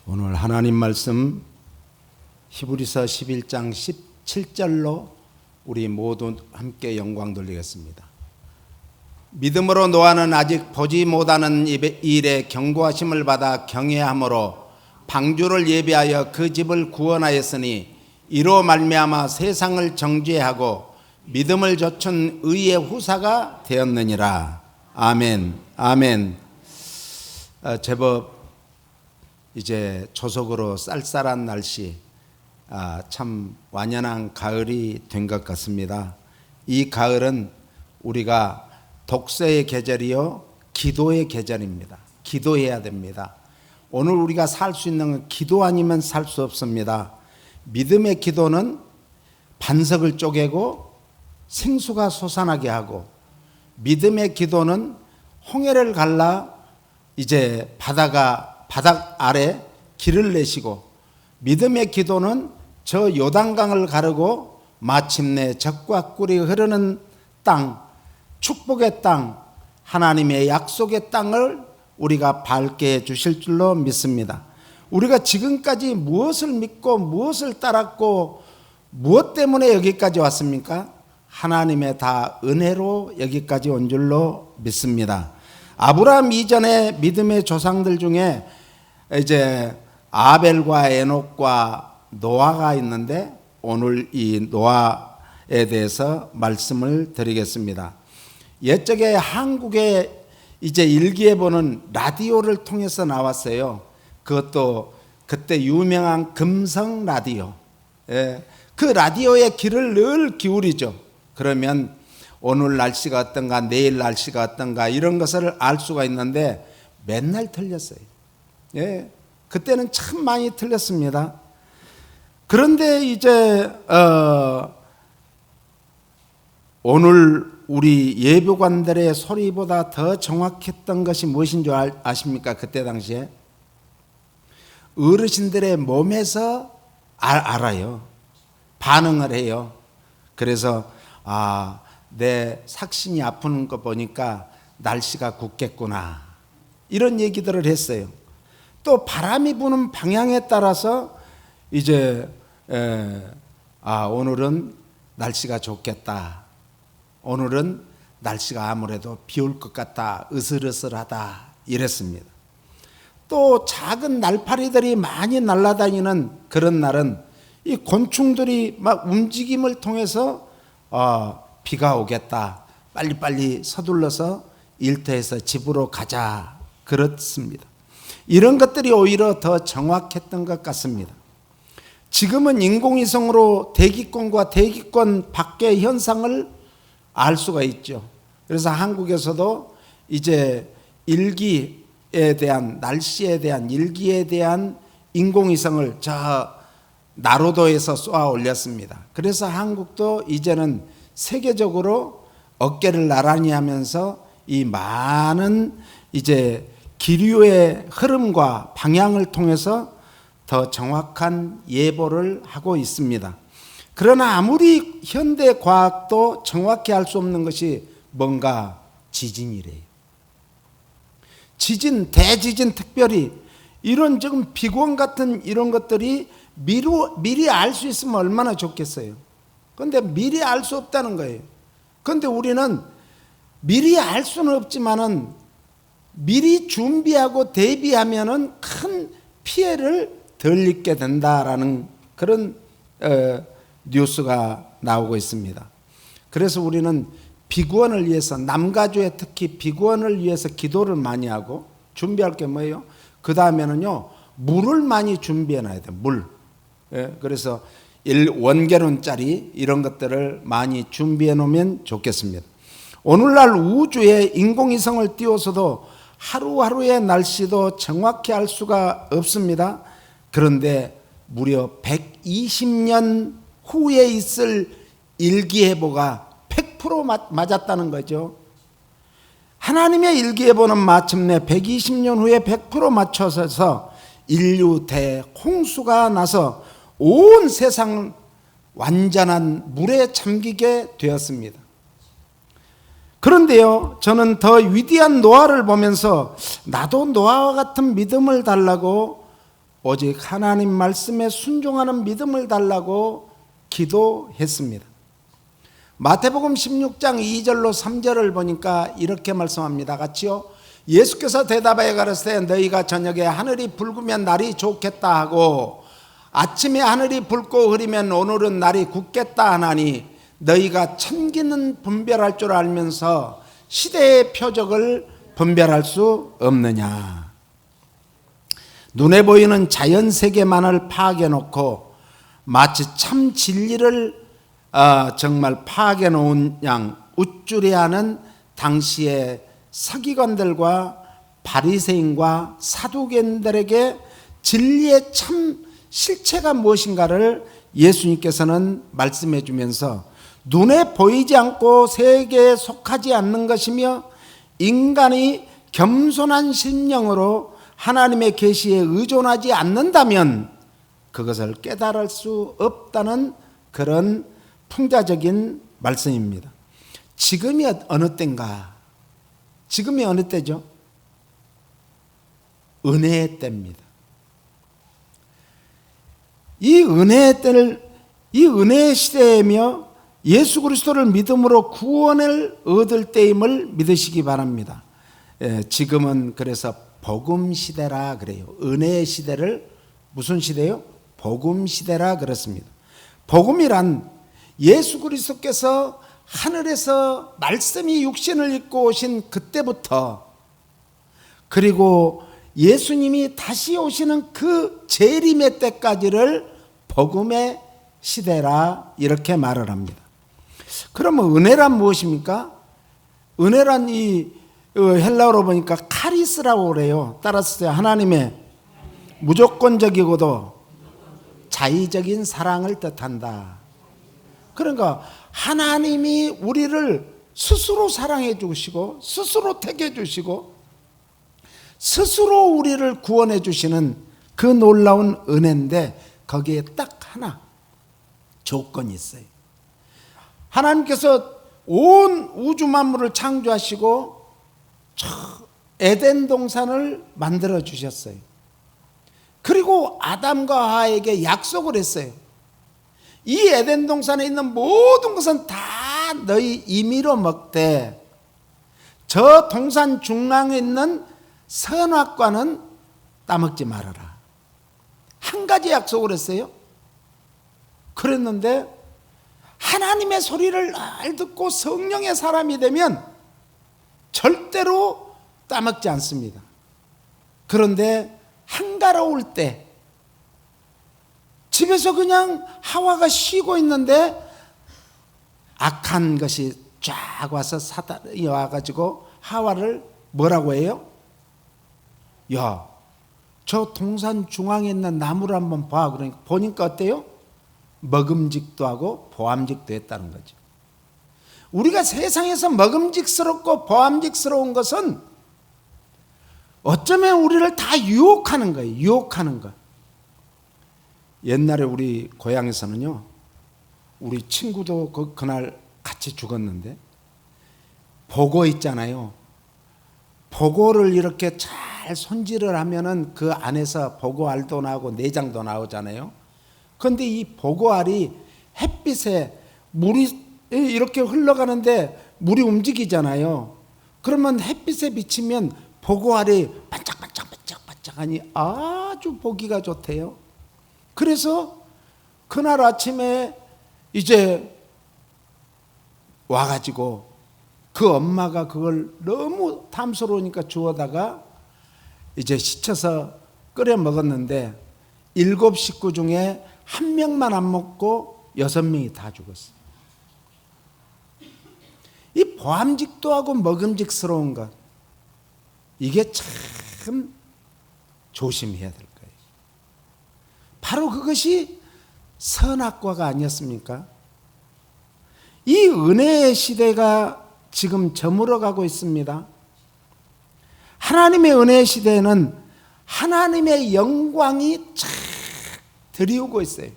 오늘 하나님 말씀 히브리서 11장 17절로 우리 모두 함께 영광 돌리겠습니다. 믿음으로 노아는 아직 보지 못하는 일에 경고하심을 받아 경외함으로 방주를 예비하여 그 집을 구원하였으니 이로 말미암아 세상을 정죄하고 믿음을 좇은 의의 후사가 되었느니라. 아멘. 아멘. 제법 이제 초속으로 쌀쌀한 날씨, 참 완연한 가을이 된 것 같습니다. 이 가을은 우리가 독서의 계절이요 기도의 계절입니다. 기도해야 됩니다. 오늘 우리가 살 수 있는 건 기도 아니면 살 수 없습니다. 믿음의 기도는 반석을 쪼개고 생수가 솟아나게 하고, 믿음의 기도는 홍해를 갈라 이제 바닥 아래 길을 내시고, 믿음의 기도는 저 요단강을 가르고 마침내 젖과 꿀이 흐르는 땅, 축복의 땅, 하나님의 약속의 땅을 우리가 밟게 해 주실 줄로 믿습니다. 우리가 지금까지 무엇을 믿고 무엇을 따랐고 무엇 때문에 여기까지 왔습니까? 하나님의 다 은혜로 여기까지 온 줄로 믿습니다. 아브라함 이전에 믿음의 조상들 중에 이제 아벨과 에녹과 노아가 있는데, 오늘 이 노아에 대해서 말씀을 드리겠습니다. 옛적에 한국에 이제 일기예보는 라디오를 통해서 나왔어요. 그것도 그때 유명한 금성 라디오. 그 라디오의 귀를 늘 기울이죠. 그러면 오늘 날씨가 어떤가, 내일 날씨가 어떤가, 이런 것을 알 수가 있는데 맨날 틀렸어요. 그때는 참 많이 틀렸습니다. 그런데 이제 오늘 우리 예보관들의 소리보다 더 정확했던 것이 무엇인 줄 아십니까? 그때 당시에 어르신들의 몸에서 알아요. 반응을 해요. 그래서 내 삭신이 아프는 거 보니까 날씨가 굳겠구나, 이런 얘기들을 했어요. 또 바람이 부는 방향에 따라서 이제 오늘은 날씨가 좋겠다, 오늘은 날씨가 아무래도 비 올 것 같다, 으슬으슬하다, 이랬습니다. 또 작은 날파리들이 많이 날아다니는 그런 날은 이 곤충들이 막 움직임을 통해서 비가 오겠다, 빨리빨리 서둘러서 일터에서 집으로 가자, 그렇습니다. 이런 것들이 오히려 더 정확했던 것 같습니다. 지금은 인공위성으로 대기권과 대기권 밖의 현상을 알 수가 있죠. 그래서 한국에서도 이제 일기에 대한, 날씨에 대한, 일기에 대한 인공위성을 저 나로도에서 쏘아 올렸습니다. 그래서 한국도 이제는 세계적으로 어깨를 나란히 하면서 이 많은 이제 기류의 흐름과 방향을 통해서 더 정확한 예보를 하고 있습니다. 그러나 아무리 현대 과학도 정확히 알 수 없는 것이 뭔가 지진이래요. 지진, 대지진 특별히 이런 지금 비권 같은 이런 것들이 미리 알 수 있으면 얼마나 좋겠어요. 그런데 미리 알 수 없다는 거예요. 그런데 우리는 미리 알 수는 없지만은 미리 준비하고 대비하면은 큰 피해를 덜 입게 된다라는 그런 뉴스가 나오고 있습니다. 그래서 우리는 비구원을 위해서, 남가주에 특히 비구원을 위해서 기도를 많이 하고, 준비할 게 뭐예요? 그 다음에는요, 물을 많이 준비해 놔야 돼요. 물. 그래서 1원갤런짜리 이런 것들을 많이 준비해 놓으면 좋겠습니다. 오늘날 우주에 인공위성을 띄워서도 하루하루의 날씨도 정확히 알 수가 없습니다. 그런데 무려 120년 후에 있을 일기예보가 100% 맞았다는 거죠. 하나님의 일기예보는 마침내 120년 후에 100% 맞춰서 인류 대홍수가 나서 온 세상을 완전한 물에 잠기게 되었습니다. 그런데요, 저는 더 위대한 노아를 보면서 나도 노아와 같은 믿음을 달라고 오직 하나님 말씀에 순종하는 믿음을 달라고 기도했습니다. 마태복음 16장 2절로 3절을 보니까 이렇게 말씀합니다. 같이요. 예수께서 대답하여 가라사대 너희가 저녁에 하늘이 붉으면 날이 좋겠다 하고 아침에 하늘이 붉고 흐리면 오늘은 날이 굳겠다 하나니 너희가 천기는 분별할 줄 알면서 시대의 표적을 분별할 수 없느냐. 눈에 보이는 자연 세계만을 파악해 놓고 마치 참 진리를 정말 파악해 놓은 양 우쭐해하는 당시의 서기관들과 바리새인과 사두개인들에게 진리의 참 실체가 무엇인가를 예수님께서는 말씀해 주면서 눈에 보이지 않고 세계에 속하지 않는 것이며 인간이 겸손한 심령으로 하나님의 계시에 의존하지 않는다면 그것을 깨달을 수 없다는 그런 풍자적인 말씀입니다. 지금이 어느 때인가? 지금이 어느 때죠? 은혜의 때입니다. 이 은혜의 때를, 이 은혜의 시대이며 예수 그리스도를 믿음으로 구원을 얻을 때임을 믿으시기 바랍니다. 지금은 그래서 복음 시대라 그래요. 은혜의 시대를 무슨 시대요? 복음 시대라 그렇습니다. 복음이란 예수 그리스도께서 하늘에서 말씀이 육신을 입고 오신 그때부터 그리고 예수님이 다시 오시는 그 재림의 때까지를 복음의 시대라 이렇게 말을 합니다. 그러면 은혜란 무엇입니까? 은혜란 이 헬라어로 보니까 카리스라고 그래요. 따라서 하나님의 무조건적이고도 자의적인 사랑을 뜻한다. 그러니까 하나님이 우리를 스스로 사랑해 주시고 스스로 택해 주시고 스스로 우리를 구원해 주시는 그 놀라운 은혜인데 거기에 딱 하나 조건이 있어요. 하나님께서 온 우주 만물을 창조하시고 에덴 동산을 만들어 주셨어요. 그리고 아담과 하와에게 약속을 했어요. 이 에덴 동산에 있는 모든 것은 다 너희 임의로 먹되 저 동산 중앙에 있는 선악과는 따먹지 말아라. 한 가지 약속을 했어요. 그랬는데 하나님의 소리를 잘 듣고 성령의 사람이 되면 절대로 따먹지 않습니다. 그런데 한가로울 때 집에서 그냥 하와가 쉬고 있는데 악한 것이 쫙 와서 사단이 와가지고 하와를 뭐라고 해요? 야, 저 동산 중앙에 있는 나무를 한번 봐. 그러니까 보니까 어때요? 먹음직도 하고 보암직도 했다는 거죠. 우리가 세상에서 먹음직스럽고 보암직스러운 것은 어쩌면 우리를 다 유혹하는 거예요. 유혹하는 거. 옛날에 우리 고향에서는요, 우리 친구도 그날 같이 죽었는데 보고 있잖아요. 보고를 이렇게 잘 손질을 하면은 그 안에서 보고알도 나오고 내장도 나오잖아요. 그런데 이 보고알이 햇빛에 물이 이렇게 흘러가는데 물이 움직이잖아요. 그러면 햇빛에 비치면 보고알이 반짝반짝반짝반짝하니 아주 보기가 좋대요. 그래서 그날 아침에 이제 와가지고 그 엄마가 그걸 너무 탐스러우니까 주워다가 이제 시쳐서 끓여 먹었는데 7 식구 중에 1명만 안 먹고 6명이 다 죽었어요. 이 보암직도하고 먹음직스러운 것, 이게 참 조심해야 될 거예요. 바로 그것이 선악과가 아니었습니까? 이 은혜의 시대가 지금 저물어가고 있습니다. 하나님의 은혜의 시대에는 하나님의 영광이 쫙 드리우고 있어요.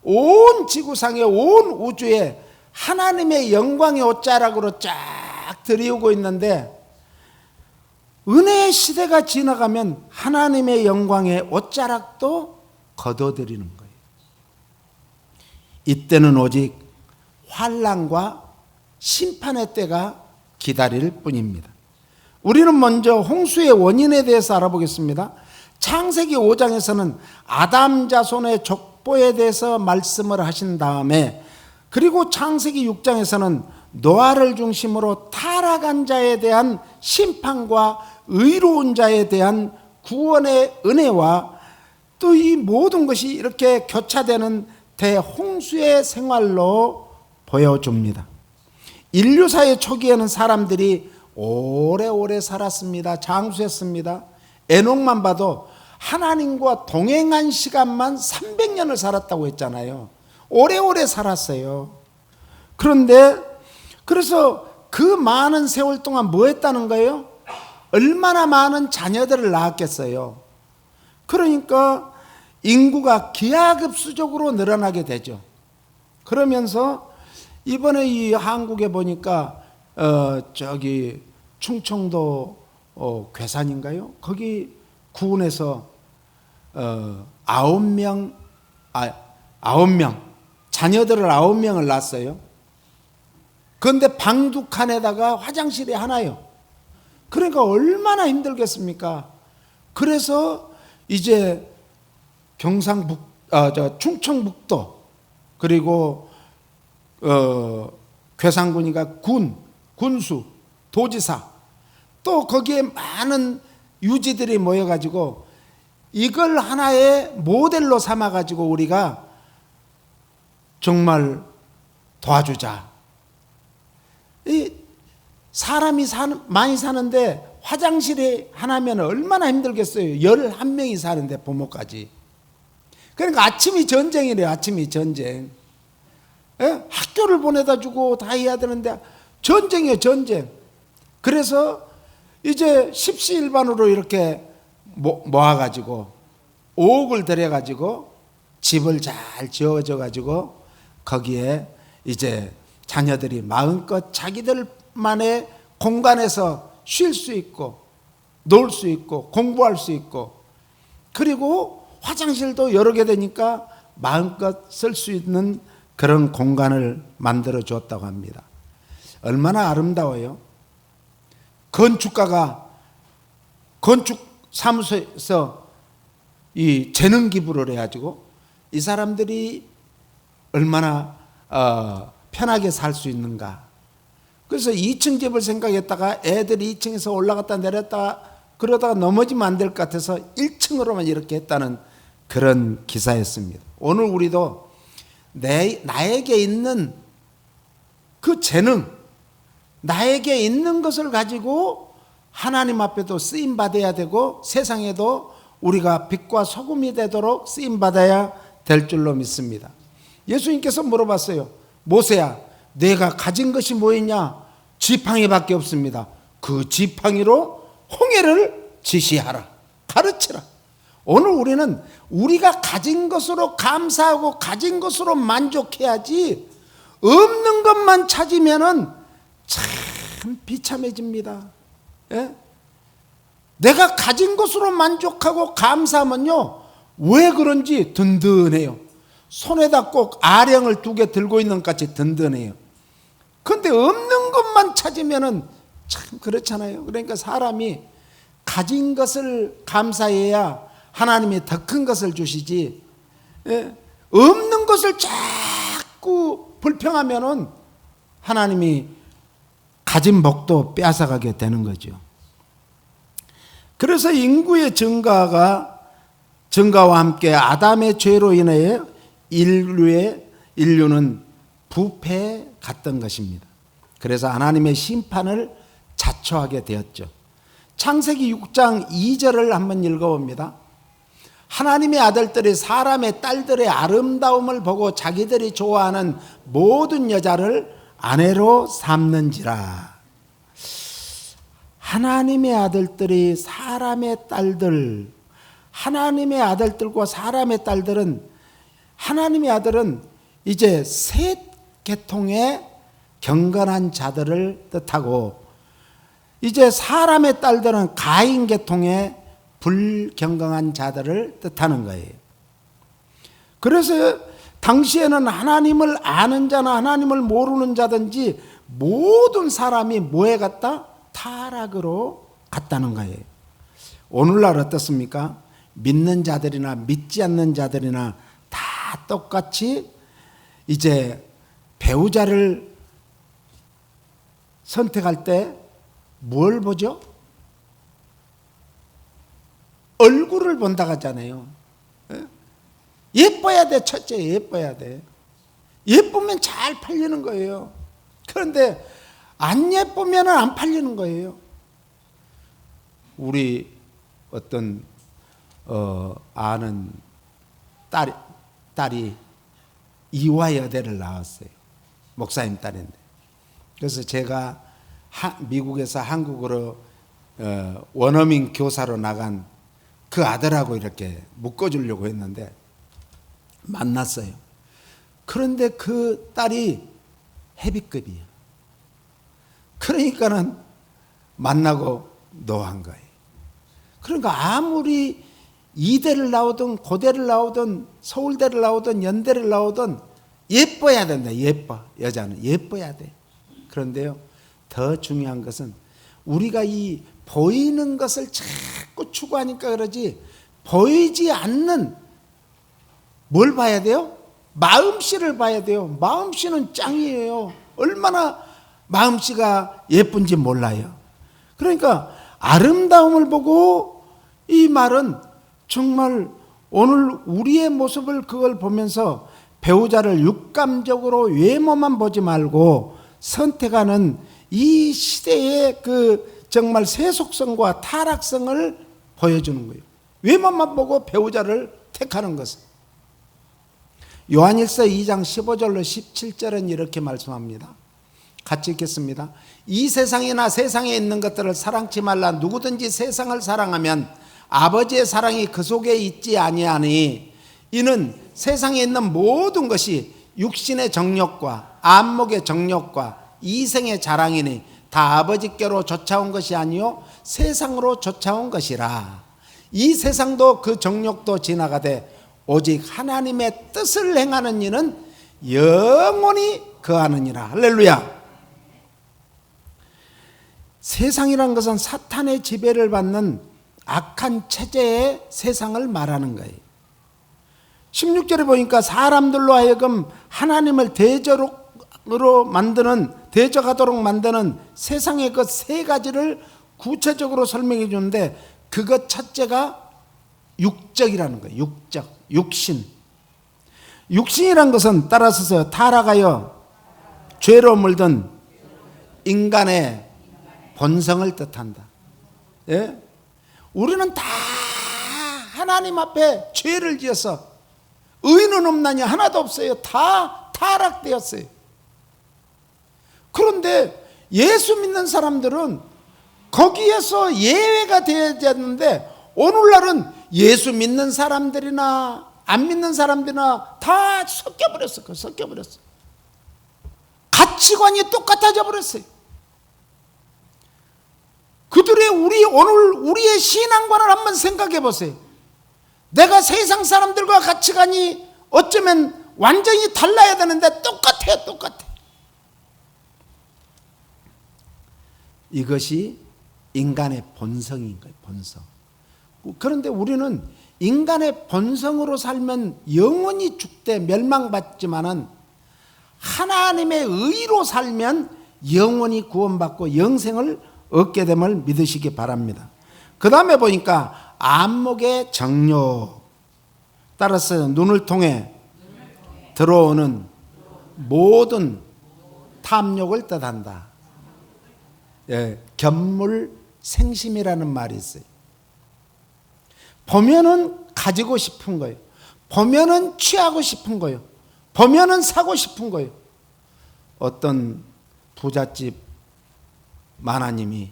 온 지구상에 온 우주에 하나님의 영광의 옷자락으로 쫙 드리우고 있는데 은혜의 시대가 지나가면 하나님의 영광의 옷자락도 거둬들이는 거예요. 이때는 오직 환난과 심판의 때가 기다릴 뿐입니다. 우리는 먼저 홍수의 원인에 대해서 알아보겠습니다. 창세기 5장에서는 아담 자손의 족보에 대해서 말씀을 하신 다음에, 그리고 창세기 6장에서는 노아를 중심으로 타락한 자에 대한 심판과 의로운 자에 대한 구원의 은혜와 또 이 모든 것이 이렇게 교차되는 대홍수의 생활로 보여줍니다. 인류사의 초기에는 사람들이 오래오래 살았습니다. 장수했습니다. 에녹만 봐도 하나님과 동행한 시간만 300년을 살았다고 했잖아요. 오래오래 살았어요. 그런데 그래서 그 많은 세월 동안 뭐 했다는 거예요? 얼마나 많은 자녀들을 낳았겠어요. 그러니까 인구가 기하급수적으로 늘어나게 되죠. 그러면서 이번에 이 한국에 보니까 저기 충청도 괴산인가요? 거기 구운에서 9명 자녀들을 9명을 낳았어요. 그런데 방 두 칸에다가 화장실이 하나요. 그러니까 얼마나 힘들겠습니까? 그래서 이제 충청북도 그리고 괴산군이가 군수, 도지사, 또 거기에 많은 유지들이 모여가지고 이걸 하나의 모델로 삼아가지고 우리가 정말 도와주자. 이 사람이 많이 사는데 화장실이 하나면 얼마나 힘들겠어요. 11명이 사는데 부모까지. 그러니까 아침이 전쟁이래요. 아침이 전쟁. 예? 학교를 보내다 주고 다 해야 되는데 전쟁이에요. 전쟁. 그래서 이제 십시일반으로 이렇게 모아가지고 5억을 들여가지고 집을 잘 지어줘가지고 거기에 이제 자녀들이 마음껏 자기들만의 공간에서 쉴 수 있고 놀 수 있고 공부할 수 있고, 그리고 화장실도 여러 개 되니까 마음껏 쓸 수 있는 그런 공간을 만들어 주었다고 합니다. 얼마나 아름다워요. 건축가가 건축사무소에서 이 재능 기부를 해가지고 이 사람들이 얼마나 편하게 살 수 있는가. 그래서 2층 집을 생각했다가 애들이 2층에서 올라갔다 내렸다 그러다가 넘어지면 안 될 것 같아서 1층으로만 이렇게 했다는 그런 기사였습니다. 오늘 우리도 나에게 있는 그 재능, 나에게 있는 것을 가지고 하나님 앞에도 쓰임받아야 되고 세상에도 우리가 빛과 소금이 되도록 쓰임받아야 될 줄로 믿습니다. 예수님께서 물어봤어요. 모세야, 내가 가진 것이 뭐있냐? 지팡이밖에 없습니다. 그 지팡이로 홍해를 지시하라. 가르치라. 오늘 우리는 우리가 가진 것으로 감사하고 가진 것으로 만족해야지, 없는 것만 찾으면은 참 비참해집니다. 예? 내가 가진 것으로 만족하고 감사하면요, 왜 그런지 든든해요. 손에다 꼭 아령을 2개 들고 있는 것 같이 든든해요. 그런데 없는 것만 찾으면은 참 그렇잖아요. 그러니까 사람이 가진 것을 감사해야 하나님이 더 큰 것을 주시지, 예? 없는 것을 자꾸 불평하면은 하나님이 가진 복도 빼앗아가게 되는 거죠. 그래서 인구의 증가와 함께 아담의 죄로 인해 인류는 부패에 갔던 것입니다. 그래서 하나님의 심판을 자초하게 되었죠. 창세기 6장 2절을 한번 읽어봅니다. 하나님의 아들들이 사람의 딸들의 아름다움을 보고 자기들이 좋아하는 모든 여자를 아내로 삼는지라. 하나님의 아들들이 사람의 딸들, 하나님의 아들들과 사람의 딸들은, 하나님의 아들은 이제 셋 계통의 경건한 자들을 뜻하고, 이제 사람의 딸들은 가인 계통의 불경건한 자들을 뜻하는 거예요. 그래서 당시에는 하나님을 아는 자나 하나님을 모르는 자든지 모든 사람이 뭐에 갔다? 타락으로 갔다는 거예요. 오늘날 어떻습니까? 믿는 자들이나 믿지 않는 자들이나 다 똑같이 이제 배우자를 선택할 때 뭘 보죠? 얼굴을 본다고 하잖아요. 예뻐야 돼. 첫째 예뻐야 돼. 예쁘면 잘 팔리는 거예요. 그런데 안 예쁘면 안 팔리는 거예요. 우리 어떤 아는 딸이 이화여대를 나왔어요. 목사님 딸인데. 그래서 제가 미국에서 한국으로 원어민 교사로 나간 그 아들하고 이렇게 묶어주려고 했는데 만났어요. 그런데 그 딸이 헤비급이에요. 그러니까는 만나고 노한 거예요. 그러니까 아무리 이대를 나오든 고대를 나오든 서울대를 나오든 연대를 나오든 예뻐야 된다. 예뻐. 여자는 예뻐야 돼. 그런데요, 더 중요한 것은 우리가 이 보이는 것을 자꾸 추구하니까 그러지, 보이지 않는 뭘 봐야 돼요? 마음씨를 봐야 돼요. 마음씨는 짱이에요. 얼마나 마음씨가 예쁜지 몰라요. 그러니까 아름다움을 보고, 이 말은 정말 오늘 우리의 모습을 그걸 보면서 배우자를 육감적으로 외모만 보지 말고 선택하는 이 시대의 그 정말 세속성과 타락성을 보여주는 거예요. 외모만 보고 배우자를 택하는 것은. 요한일서 2장 15절로 17절은 이렇게 말씀합니다. 같이 읽겠습니다. 이 세상이나 세상에 있는 것들을 사랑치 말라. 누구든지 세상을 사랑하면 아버지의 사랑이 그 속에 있지 아니하니, 이는 세상에 있는 모든 것이 육신의 정욕과 안목의 정욕과 이생의 자랑이니 다 아버지께로 쫓아온 것이 아니요 세상으로 쫓아온 것이라. 이 세상도 그 정욕도 지나가되 오직 하나님의 뜻을 행하는 이는 영원히 거하느니라. 할렐루야. 세상이란 것은 사탄의 지배를 받는 악한 체제의 세상을 말하는 거예요. 16절에 보니까 사람들로 하여금 하나님을 대적으로 만드는, 대적하도록 만드는 세상의 그 세 가지를 구체적으로 설명해 주는데, 그것 첫째가 육적이라는 거예요. 육적, 육신. 육신이란 것은 따라서서 타락하여 죄로 물든 인간의 본성을 뜻한다. 예? 우리는 다 하나님 앞에 죄를 지어서 의인은 없나니 하나도 없어요. 다 타락되었어요. 그런데 예수 믿는 사람들은 거기에서 예외가 되어야 되는데, 오늘날은 예수 믿는 사람들이나 안 믿는 사람들이나 다 섞여버렸어. 섞여버렸어. 가치관이 똑같아져 버렸어요. 그들의 오늘 우리의 신앙관을 한번 생각해 보세요. 내가 세상 사람들과 가치관이 어쩌면 완전히 달라야 되는데 똑같아요. 똑같아. 이것이 인간의 본성인 거예요. 본성. 그런데 우리는 인간의 본성으로 살면 영원히 죽되 멸망받지만은 하나님의 의로 살면 영원히 구원받고 영생을 얻게 됨을 믿으시기 바랍니다. 그 다음에 보니까 안목의 정욕, 따라서 눈을 통해 들어오는 모든 탐욕을 뜻한다. 예, 견물생심이라는 말이 있어요. 보면은 가지고 싶은 거예요. 보면은 취하고 싶은 거예요. 보면은 사고 싶은 거예요. 어떤 부잣집 마나님이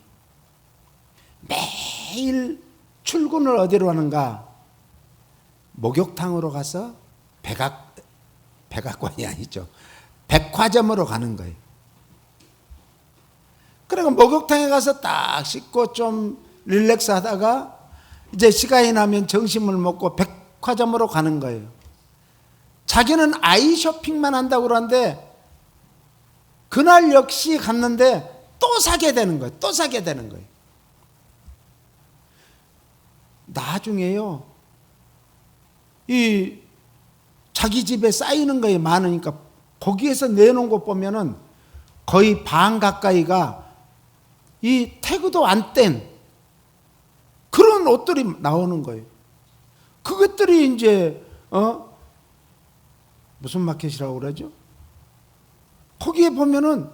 매일 출근을 어디로 하는가? 목욕탕으로 가서 백악관이 아니죠. 백화점으로 가는 거예요. 그러니까 목욕탕에 가서 딱 씻고 좀 릴렉스 하다가 이제 시간이 나면 점심을 먹고 백화점으로 가는 거예요. 자기는 아이 쇼핑만 한다고 그러는데 그날 역시 갔는데 또 사게 되는 거예요. 또 사게 되는 거예요. 나중에요, 이 자기 집에 쌓이는 거에 많으니까 거기에서 내놓은 거 보면은 거의 반 가까이가 이 태그도 안 뗀 그런 옷들이 나오는 거예요. 그것들이 이제 무슨 마켓이라고 그러죠? 거기에 보면은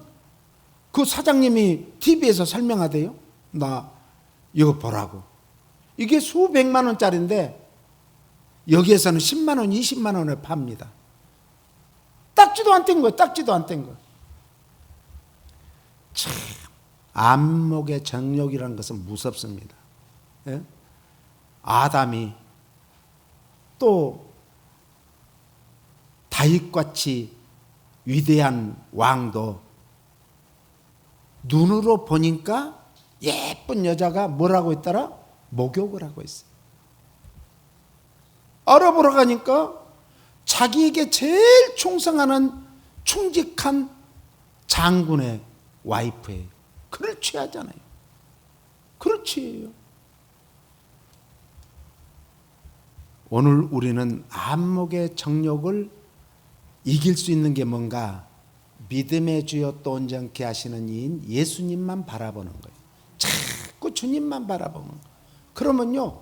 그 사장님이 TV에서 설명하대요. 나 이거 보라고. 이게 수백만 원짜리인데 여기에서는 10만 원, 20만 원에 팝니다. 닦지도 안 뗀 거예요. 닦지도 안 뗀 거예요. 참 안목의 정욕이라는 것은 무섭습니다. 예? 아담이 또 다윗같이 위대한 왕도 눈으로 보니까 예쁜 여자가 뭐라고 했더라? 목욕을 하고 있어요. 알아보러 가니까 자기에게 제일 충성하는 충직한 장군의 와이프예요. 그를 취하잖아요. 그를 취해요. 오늘 우리는 안목의 정욕을 이길 수 있는 게 뭔가? 믿음의 주여 또 온전케 하시는 이인 예수님만 바라보는 거예요. 자꾸 주님만 바라보는 거예요. 그러면요,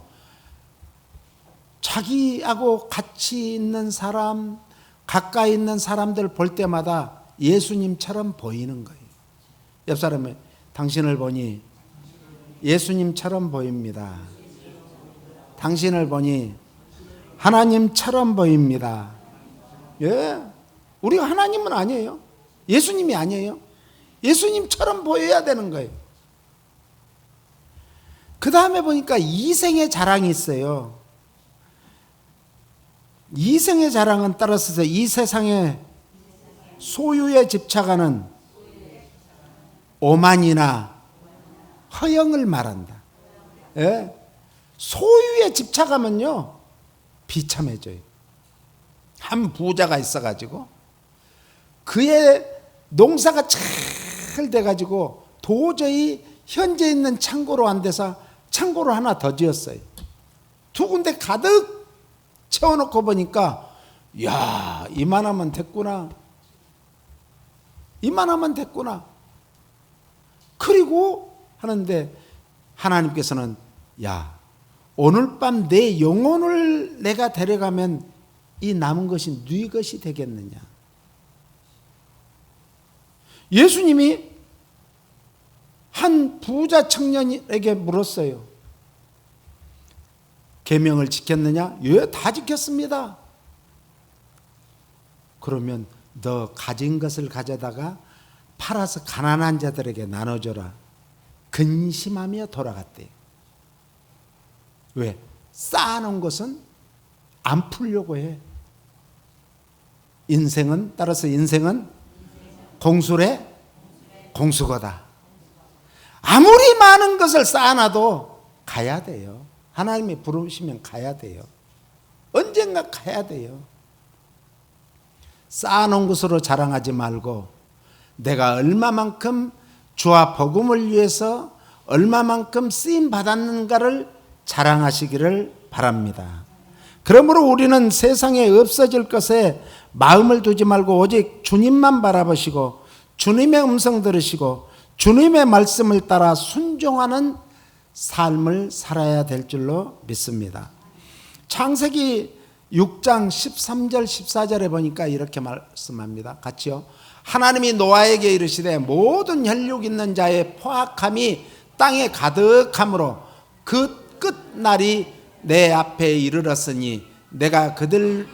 자기하고 같이 있는 사람, 가까이 있는 사람들 볼 때마다 예수님처럼 보이는 거예요. 옆 사람이 당신을 보니 예수님처럼 보입니다. 당신을 보니 하나님처럼 보입니다. 예, 우리가 하나님은 아니에요. 예수님이 아니에요. 예수님처럼 보여야 되는 거예요. 그 다음에 보니까 이생의 자랑이 있어요. 이생의 자랑은 따라서 이 세상의 소유에 집착하는 오만이나 허영을 말한다. 예? 소유에 집착하면요 비참해져요. 한 부자가 있어가지고 그의 농사가 잘 돼가지고 도저히 현재 있는 창고로 안 돼서 창고를 하나 더 지었어요. 두 군데 가득 채워놓고 보니까 야, 이만하면 됐구나. 이만하면 됐구나. 그리고 하는데 하나님께서는 야, 오늘 밤 내 영혼을 내가 데려가면 이 남은 것이 네 것이 되겠느냐. 예수님이 한 부자 청년에게 물었어요. 계명을 지켰느냐? 예, 다 지켰습니다. 그러면 너 가진 것을 가져다가 팔아서 가난한 자들에게 나눠줘라. 근심하며 돌아갔대요. 왜? 쌓아놓은 것은 안 풀려고 해. 따라서 인생은 공술의 공수거다. 아무리 많은 것을 쌓아놔도 가야 돼요. 하나님이 부르시면 가야 돼요. 언젠가 가야 돼요. 쌓아놓은 것으로 자랑하지 말고 내가 얼마만큼 주와 복음을 위해서 얼마만큼 쓰임 받았는가를 자랑하시기를 바랍니다. 그러므로 우리는 세상에 없어질 것에 마음을 두지 말고 오직 주님만 바라보시고 주님의 음성 들으시고 주님의 말씀을 따라 순종하는 삶을 살아야 될 줄로 믿습니다. 창세기 6장 13절 14절에 보니까 이렇게 말씀합니다. 같이요. 하나님이 노아에게 이르시되 모든 혈육 있는 자의 포악함이 땅에 가득함으로 그 끝날이 내 앞에 이르렀으니 내가 그들을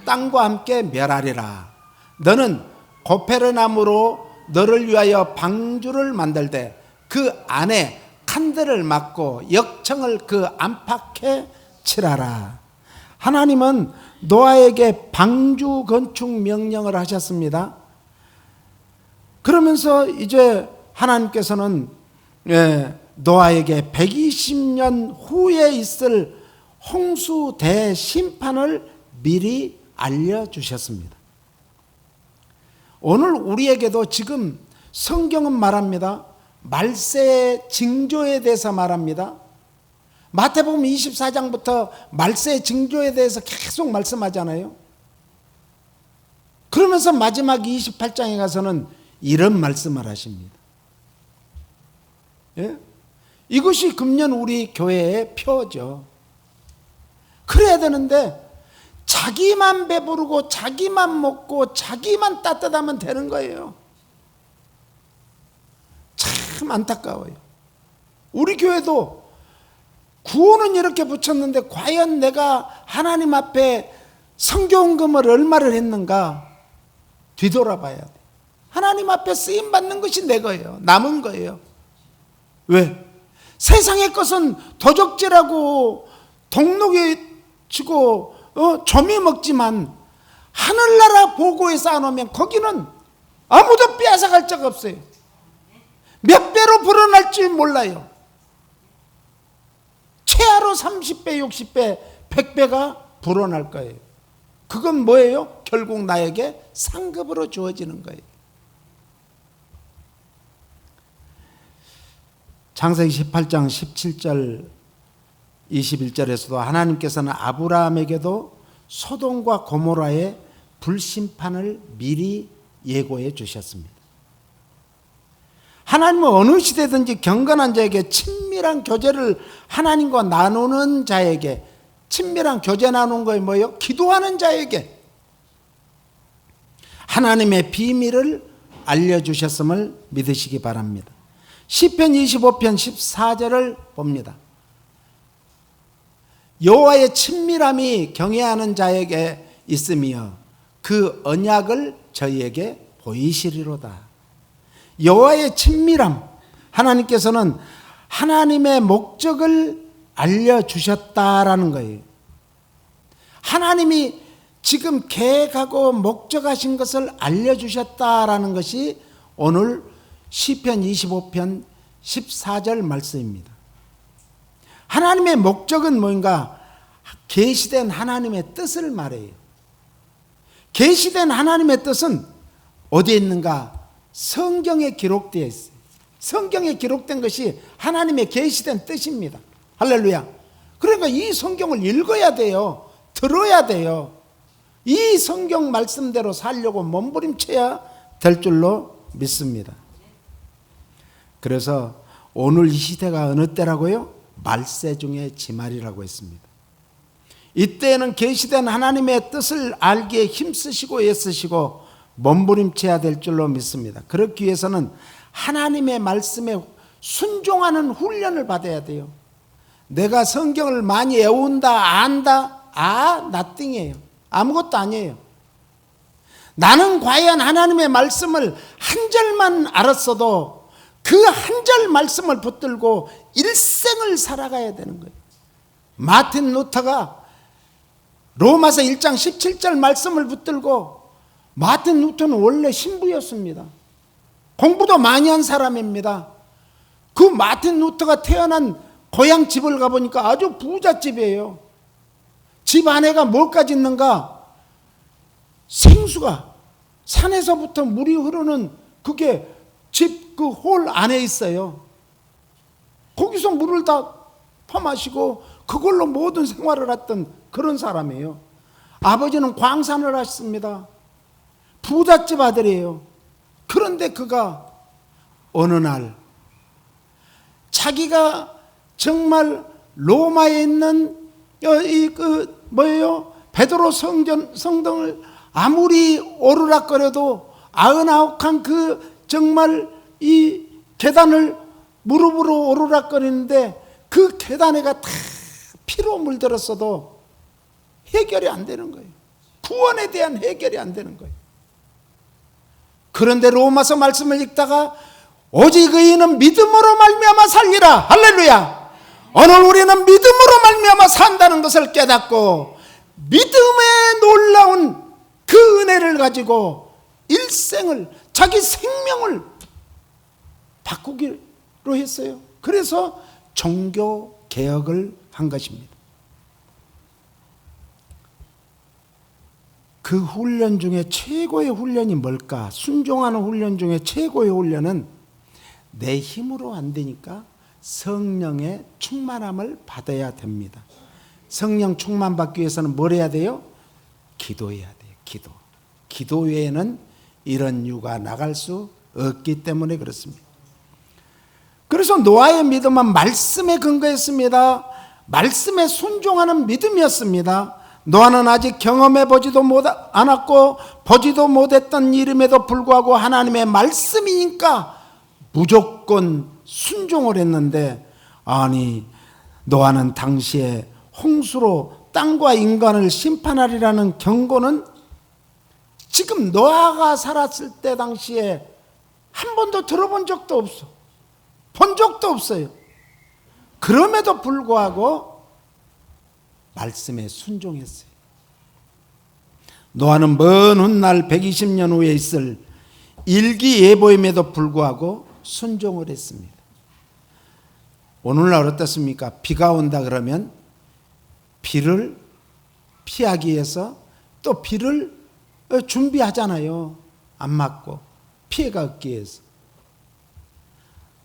땅과 함께 멸하리라. 너는 고페르나무로 너를 위하여 방주를 만들되 그 안에 칸들을 막고 역청을 그 안팎에 칠하라. 하나님은 노아에게 방주 건축 명령을 하셨습니다. 그러면서 이제 하나님께서는 노아에게 120년 후에 있을 홍수 대심판을 미리 알려주셨습니다. 오늘 우리에게도 지금 성경은 말합니다. 말세의 징조에 대해서 말합니다. 마태복음 24장부터 말세의 징조에 대해서 계속 말씀하잖아요. 그러면서 마지막 28장에 가서는 이런 말씀을 하십니다. 예? 이것이 금년 우리 교회의 표죠. 그래야 되는데 자기만 배부르고 자기만 먹고 자기만 따뜻하면 되는 거예요. 참 안타까워요. 우리 교회도 구호는 이렇게 붙였는데 과연 내가 하나님 앞에 성교헌금을 얼마를 했는가 뒤돌아봐야 돼. 하나님 앞에 쓰임받는 것이 내 거예요. 남은 거예요. 왜? 세상의 것은 도적질하고 동록에 치고 조미 먹지만 하늘나라 보고에 쌓아놓으면 거기는 아무도 빼앗아갈 적 없어요. 몇 배로 불어날지 몰라요. 최하로 30배, 60배, 100배가 불어날 거예요. 그건 뭐예요? 결국 나에게 상급으로 주어지는 거예요. 창세기 18장 17절 21절에서도 하나님께서는 아브라함에게도 소돔과 고모라의 불심판을 미리 예고해 주셨습니다. 하나님은 어느 시대든지 경건한 자에게 친밀한 교제를 하나님과 나누는 자에게, 친밀한 교제 나누는 거에 뭐예요? 기도하는 자에게 하나님의 비밀을 알려주셨음을 믿으시기 바랍니다. 시편 25편 14절을 봅니다. 여호와의 친밀함이 경외하는 자에게 있으며 그 언약을 저희에게 보이시리로다. 여호와의 친밀함, 하나님께서는 하나님의 목적을 알려주셨다라는 거예요. 하나님이 지금 계획하고 목적하신 것을 알려주셨다라는 것이 오늘 시편 25편 14절 말씀입니다. 하나님의 목적은 뭔가? 계시된 하나님의 뜻을 말해요. 계시된 하나님의 뜻은 어디에 있는가? 성경에 기록되어 있어요. 성경에 기록된 것이 하나님의 계시된 뜻입니다. 할렐루야. 그러니까 이 성경을 읽어야 돼요. 들어야 돼요. 이 성경 말씀대로 살려고 몸부림쳐야 될 줄로 믿습니다. 그래서 오늘 이 시대가 어느 때라고요? 말세 중의 지말이라고 했습니다. 이때에는 계시된 하나님의 뜻을 알기에 힘쓰시고 애쓰시고 몸부림쳐야 될 줄로 믿습니다. 그렇기 위해서는 하나님의 말씀에 순종하는 훈련을 받아야 돼요. 내가 성경을 많이 외운다, 안다? nothing이에요. 아무것도 아니에요. 나는 과연 하나님의 말씀을 한 절만 알았어도 그 한 절 말씀을 붙들고 일생을 살아가야 되는 거예요. 마틴 루터가 로마서 1장 17절 말씀을 붙들고, 마틴 루터는 원래 신부였습니다. 공부도 많이 한 사람입니다. 그 마틴 루터가 태어난 고향 집을 가보니까 아주 부잣집이에요. 집 안에가 뭘까지 있는가? 생수가 산에서부터 물이 흐르는 그게 집 그 홀 안에 있어요. 거기서 물을 다 퍼마시고 그걸로 모든 생활을 했던 그런 사람이에요. 아버지는 광산을 하셨습니다. 부잣집 아들이에요. 그런데 그가 어느 날 자기가 정말 로마에 있는 베드로 성당을 아무리 오르락거려도 99칸 그 정말 이 계단을 무릎으로 오르락거리는데 그 계단에가 다 피로 물들었어도 해결이 안 되는 거예요. 구원에 대한 해결이 안 되는 거예요. 그런데 로마서 말씀을 읽다가 오직 의인은 믿음으로 말미암아 살리라. 할렐루야. 오늘 우리는 믿음으로 말미암아 산다는 것을 깨닫고 믿음의 놀라운 그 은혜를 가지고 일생을, 자기 생명을 바꾸기로 했어요. 그래서 종교 개혁을 한 것입니다. 그 훈련 중에 최고의 훈련이 뭘까? 순종하는 훈련 중에 최고의 훈련은 내 힘으로 안 되니까 성령의 충만함을 받아야 됩니다. 성령 충만 받기 위해서는 뭘 해야 돼요? 기도해야 돼요. 기도 외에는 이런 유가 나갈 수 없기 때문에 그렇습니다. 그래서 노아의 믿음은 말씀에 근거했습니다. 말씀에 순종하는 믿음이었습니다. 노아는 아직 경험해 보지도 않았고 보지도 못했던 일임에도 불구하고 하나님의 말씀이니까 무조건 순종을 했는데, 아니 노아는 당시에 홍수로 땅과 인간을 심판하리라는 경고는 지금 노아가 살았을 때 당시에 한 번도 들어본 적도 없어. 본 적도 없어요. 그럼에도 불구하고 말씀에 순종했어요. 노아는 먼 훗날 120년 후에 있을 일기예보임에도 불구하고 순종을 했습니다. 오늘날 어떻습니까? 비가 온다 그러면 비를 피하기 위해서 또 비를 준비하잖아요. 안 맞고 피해가 없기 위해서.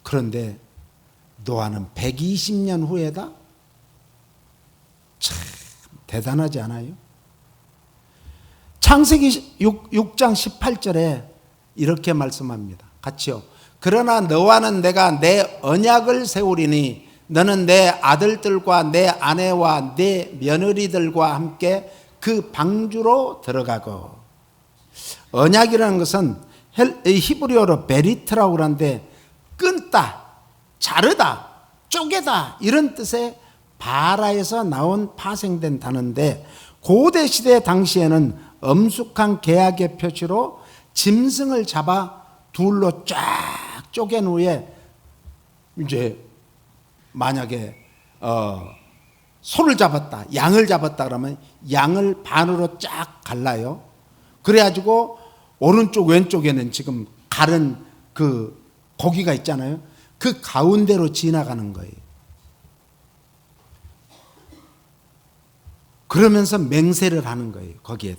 그런데 노아는 120년 후에다? 참 대단하지 않아요? 창세기 6장 18절에 이렇게 말씀합니다. 같이요. 그러나 너와는 내가 내 언약을 세우리니 너는 내 아들들과 내 아내와 내 며느리들과 함께 그 방주로 들어가고. 언약이라는 것은 히브리어로 베리트라고 그러는데 끊다, 자르다, 쪼개다 이런 뜻의 바라에서 나온 파생된 단어인데, 고대 시대 당시에는 엄숙한 계약의 표시로 짐승을 잡아 둘로 쫙 쪼갠 후에 이제 만약에 소를 잡았다, 양을 잡았다 그러면 양을 반으로 쫙 갈라요. 그래가지고 오른쪽 왼쪽에는 지금 가른 그 고기가 있잖아요. 그 가운데로 지나가는 거예요. 그러면서 맹세를 하는 거예요. 거기에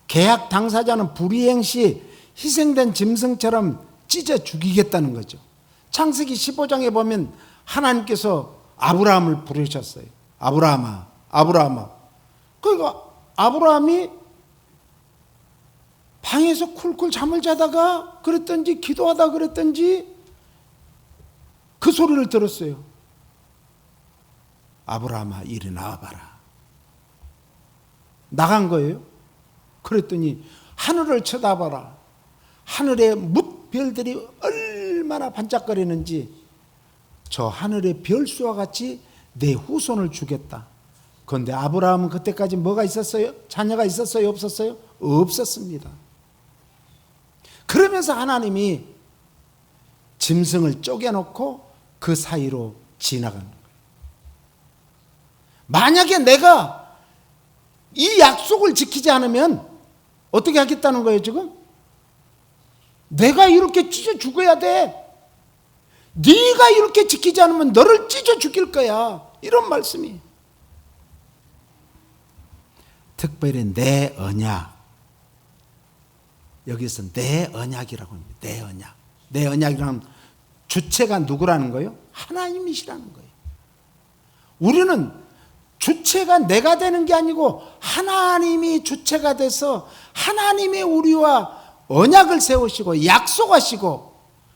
계약 당사자는 불이행 시 희생된 짐승처럼 찢어 죽이겠다는 거죠. 창세기 15장에 보면 하나님께서 아브라함을 부르셨어요. 아브라함아, 아브라함아. 그러니까 아브라함이 방에서 쿨쿨 잠을 자다가 그랬던지 기도하다 그랬던지 그 소리를 들었어요. 아브라함아, 이리 나와봐라. 나간 거예요. 그랬더니 하늘을 쳐다봐라. 하늘의 뭇별들이 얼마나 반짝거리는지 저 하늘의 별수와 같이 내 후손을 주겠다. 그런데 아브라함은 그때까지 뭐가 있었어요? 자녀가 있었어요? 없었어요? 없었습니다. 그러면서 하나님이 짐승을 쪼개놓고 그 사이로 지나가는 거예요. 만약에 내가 이 약속을 지키지 않으면 어떻게 하겠다는 거예요 지금? 내가 이렇게 찢어 죽어야 돼. 네가 이렇게 지키지 않으면 너를 찢어 죽일 거야. 이런 말씀이. 특별히 내 언약. 여기서 내 언약이라고 합니다. 내 언약. 내 언약이라는 주체가 누구라는 거예요? 하나님이시라는 거예요. 우리는 주체가 내가 되는 게 아니고 하나님이 주체가 돼서 하나님이 우리와 언약을 세우시고 약속하시고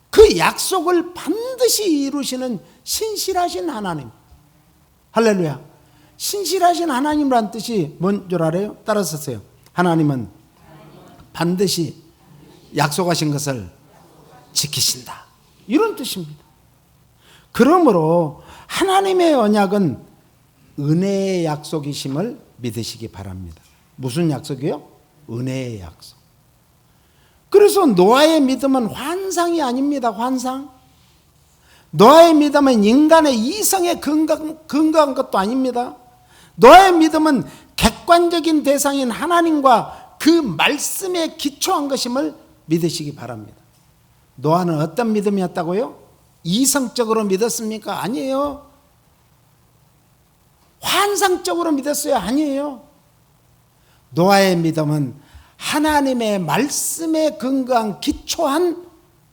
그 약속을 반드시 이루시는 신실하신 하나님. 할렐루야. 신실하신 하나님이란 뜻이 뭔 줄 알아요? 따라서 쓰세요. 하나님은 반드시 약속하신 것을 지키신다. 이런 뜻입니다. 그러므로 하나님의 언약은 은혜의 약속이심을 믿으시기 바랍니다. 무슨 약속이요? 은혜의 약속. 그래서 노아의 믿음은 환상이 아닙니다. 환상. 노아의 믿음은 인간의 이성에 근거한 것도 아닙니다. 노아의 믿음은 객관적인 대상인 하나님과 그 말씀에 기초한 것임을 믿으시기 바랍니다. 노아는 어떤 믿음이었다고요? 이성적으로 믿었습니까? 아니에요. 환상적으로 믿었어요? 아니에요. 노아의 믿음은 하나님의 말씀에 근거한 기초한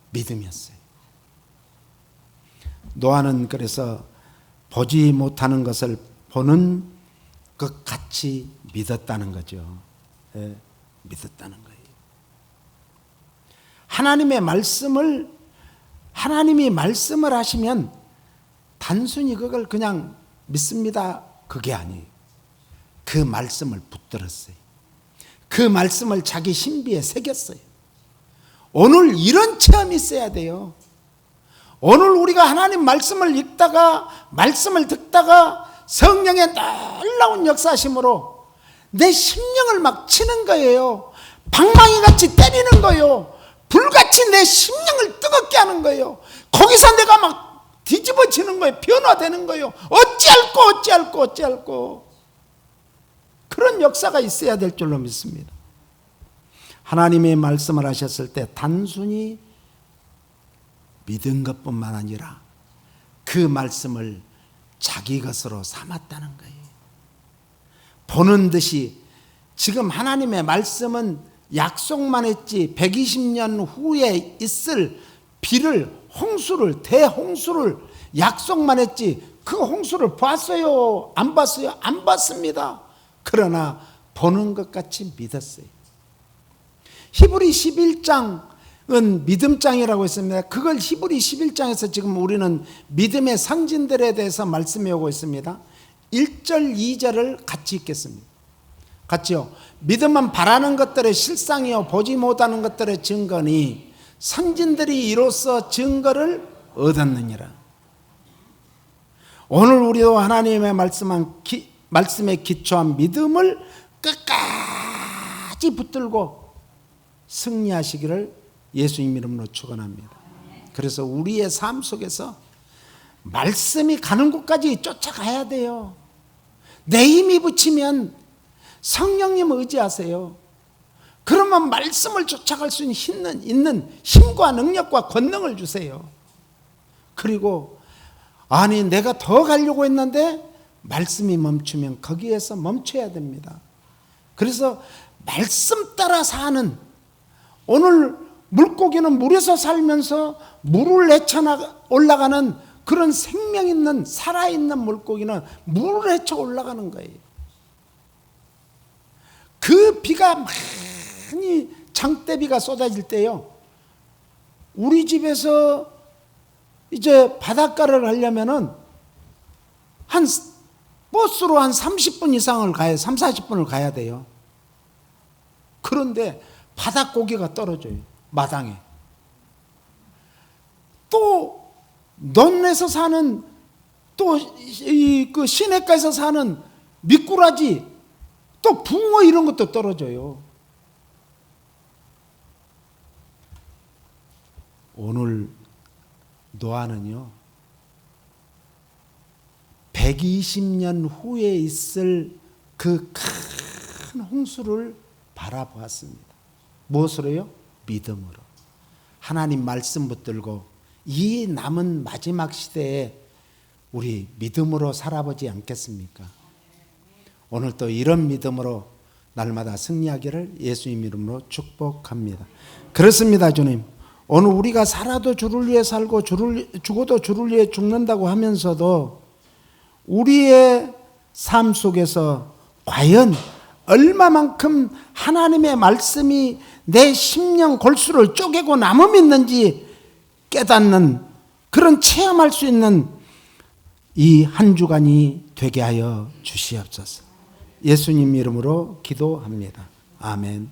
믿음이었어요. 노아는 그래서 보지 못하는 것을 보는 것 같이 믿었다는 거죠. 예, 믿었다는 거예요. 하나님이 말씀을 하시면 단순히 그걸 그냥 믿습니다. 그게 아니에요. 그 말씀을 붙들었어요. 그 말씀을 자기 신비에 새겼어요. 오늘 이런 체험이 있어야 돼요. 오늘 우리가 하나님 말씀을 읽다가, 말씀을 듣다가 성령의 놀라운 역사심으로 내 심령을 막 치는 거예요. 방망이같이 때리는 거예요. 불같이 내 심령을 뜨겁게 하는 거예요. 거기서 내가 막 뒤집어지는 거예요. 변화되는 거예요. 어찌할꼬. 그런 역사가 있어야 될 줄로 믿습니다. 하나님의 말씀을 하셨을 때 단순히 믿은 것뿐만 아니라 그 말씀을 자기 것으로 삼았다는 거예요. 보는 듯이 지금 하나님의 말씀은 약속만 했지 120년 후에 있을 비를, 홍수를, 대홍수를 약속만 했지 그 홍수를 봤어요? 안 봤어요? 안 봤습니다. 그러나 보는 것 같이 믿었어요. 히브리 11장은 믿음장이라고 했습니다. 그걸 히브리 11장에서 지금 우리는 믿음의 상징들에 대해서 말씀해 오고 있습니다. 1절, 2절을 같이 읽겠습니다. 같이요. 믿음은 바라는 것들의 실상이요 보지 못하는 것들의 증거니 선진들이 이로써 증거를 얻었느니라. 오늘 우리도 하나님의 말씀에 기초한 믿음을 끝까지 붙들고 승리하시기를 예수님 이름으로 축원합니다. 그래서 우리의 삶 속에서 말씀이 가는 곳까지 쫓아가야 돼요. 내 힘이 붙이면 성령님 의지하세요. 그러면 말씀을 쫓아갈 수 있는 힘과 능력과 권능을 주세요. 그리고 아니 내가 더 가려고 했는데 말씀이 멈추면 거기에서 멈춰야 됩니다. 그래서 말씀 따라 사는, 오늘 물고기는 물에서 살면서 물을 헤쳐 올라가는 그런 생명 있는 살아있는 물고기는 물을 헤쳐 올라가는 거예요. 그 비가 많이 장대비가 쏟아질 때요, 우리 집에서 이제 바닷가를 가려면은 버스로 한 30분 이상을 가야, 3, 40분을 가야 돼요. 그런데 바닷고기가 떨어져요, 마당에. 또 논에서 사는, 또 그 시내가에서 사는 미꾸라지, 또 붕어 이런 것도 떨어져요. 오늘 노아는요 120년 후에 있을 그 큰 홍수를 바라보았습니다. 무엇으로요? 믿음으로. 하나님 말씀 붙들고 이 남은 마지막 시대에 우리 믿음으로 살아보지 않겠습니까? 오늘 또 이런 믿음으로 날마다 승리하기를 예수님 이름으로 축복합니다. 그렇습니다, 주님. 오늘 우리가 살아도 주를 위해 살고 죽어도 주를 위해 죽는다고 하면서도 우리의 삶 속에서 과연 얼마만큼 하나님의 말씀이 내 심령 골수를 쪼개고 남음 있는지 깨닫는, 그런 체험할 수 있는 이 한 주간이 되게 하여 주시옵소서. 예수님 이름으로 기도합니다. 아멘.